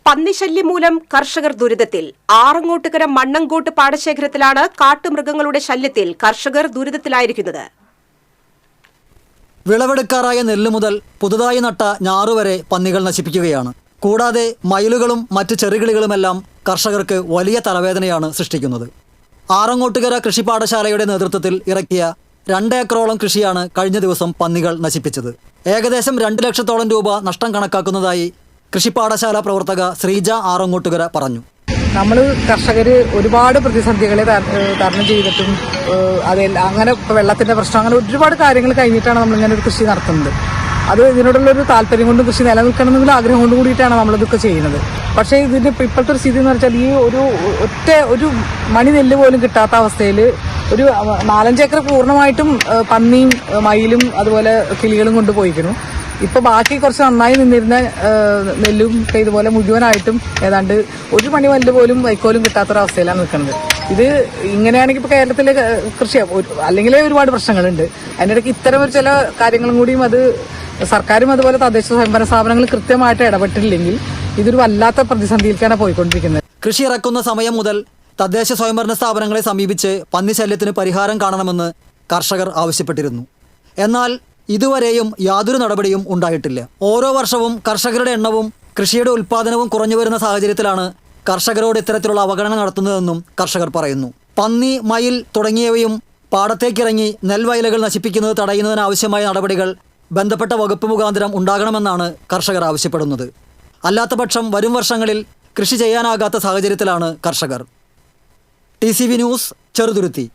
പന്നിശല്യം മൂലം കർഷകർ ദുരിതത്തിൽ. ആറങ്ങോട്ടുകര മണ്ണങ്കോട്ട് പാടശേഖരത്തിലാണ് കാട്ടുമൃഗങ്ങളുടെ ശല്യത്തിൽ കർഷകർ ദുരിതത്തിലായിരിക്കുന്നത്. വിളവെടുക്കാറായ നെല്ല് മുതൽ പുതുതായി നട്ട ഞാറുവരെ പന്നികൾ നശിപ്പിക്കുകയാണ്. കൂടാതെ മയിലുകളും മറ്റ് ചെറുകിളികളുമെല്ലാം കർഷകർക്ക് വലിയ തലവേദനയാണ് സൃഷ്ടിക്കുന്നത്. ആറങ്ങോട്ടുകര കൃഷിപാഠശാലയുടെ നേതൃത്വത്തിൽ ഇറക്കിയ 2 ഏക്കറോളം കൃഷിയാണ് കഴിഞ്ഞ ദിവസം പന്നികൾ നശിപ്പിച്ചത്. ഏകദേശം 2 ലക്ഷത്തോളം രൂപ നഷ്ടം കണക്കാക്കുന്നതായി കൃഷിപാഠശാല പ്രവർത്തക ശ്രീജ ആറങ്ങോട്ടുകര പറഞ്ഞു. നമ്മൾ കർഷകർ ഒരുപാട് പ്രതിസന്ധികളെ തരണം ചെയ്തിട്ടും അങ്ങനെ വെള്ളത്തിന്റെ പ്രശ്നം അങ്ങനെ ഒരുപാട് കാര്യങ്ങൾ കഴിഞ്ഞിട്ടാണ് നമ്മളിങ്ങനെ ഒരു കൃഷി നടത്തുന്നത്. അത് ഇതിനോടുള്ളൊരു താല്പര്യം കൊണ്ടും കൃഷി നിലനിൽക്കണമെന്നുള്ള ആഗ്രഹം കൊണ്ട് കൂടിയിട്ടാണ് നമ്മളിതൊക്കെ ചെയ്യുന്നത്. പക്ഷേ ഇതിന്റെ ഇപ്പോഴത്തെ ഒരു സ്ഥിതി എന്ന് വെച്ചാൽ ഈ ഒരു മണി നെല്ല് പോലും കിട്ടാത്ത അവസ്ഥയിൽ ഒരു 4-5 ഏക്കർ പൂർണ്ണമായിട്ടും പന്നിയും മയിലും അതുപോലെ കിളികളും കൊണ്ടുപോയിരിക്കുന്നു. ഇപ്പൊ ബാക്കി കുറച്ച് നന്നായി നിന്നിരുന്ന നെല്ലും ഇതുപോലെ മുഴുവനായിട്ടും ഏതാണ്ട് ഒരു മണി നെല്ല് പോലും വൈക്കോലും കിട്ടാത്തൊരവസ്ഥയിലാണ് നിൽക്കുന്നത്. ഇത് ഇങ്ങനെയാണെങ്കിൽ ഇപ്പൊ കേരളത്തിലെ കൃഷി അല്ലെങ്കിലേ ഒരുപാട് പ്രശ്നങ്ങളുണ്ട്. അതിനിടയ്ക്ക് ഇത്തരം ഒരു ചില കാര്യങ്ങളും കൂടിയും അത് സർക്കാരും അതുപോലെ തദ്ദേശ സ്വയംഭരണ സ്ഥാപനങ്ങൾ കൃത്യമായിട്ട് ഇടപെട്ടില്ലെങ്കിൽ ഇതൊരു വല്ലാത്ത പ്രതിസന്ധിയിലേക്കാണ് പോയിക്കൊണ്ടിരിക്കുന്നത്. കൃഷി ഇറക്കുന്ന സമയം മുതൽ തദ്ദേശ സ്വയംഭരണ സ്ഥാപനങ്ങളെ സമീപിച്ച് പന്നിശല്യത്തിന് പരിഹാരം കാണണമെന്ന് കർഷകർ ആവശ്യപ്പെട്ടിരുന്നു. എന്നാൽ ഇതുവരെയും യാതൊരു നടപടിയും ഉണ്ടായിട്ടില്ല. ഓരോ വർഷവും കർഷകരുടെ എണ്ണവും കൃഷിയുടെ ഉൽപ്പാദനവും കുറഞ്ഞു വരുന്ന സാഹചര്യത്തിലാണ് കർഷകരോട് ഇത്തരത്തിലുള്ള അവഗണന നടത്തുന്നതെന്നും കർഷകർ പറയുന്നു. പന്നി, മയിൽ തുടങ്ങിയവയും പാടത്തേക്കിറങ്ങി നെൽവയലുകൾ നശിപ്പിക്കുന്നത് തടയുന്നതിനാവശ്യമായ നടപടികൾ ബന്ധപ്പെട്ട വകുപ്പ് മുഖാന്തരം ഉണ്ടാകണമെന്നാണ് കർഷകർ ആവശ്യപ്പെടുന്നത്. അല്ലാത്തപക്ഷം വരും വർഷങ്ങളിൽ കൃഷി ചെയ്യാനാകാത്ത സാഹചര്യത്തിലാണ് കർഷകർ. TCV news, Cheruthuruthy.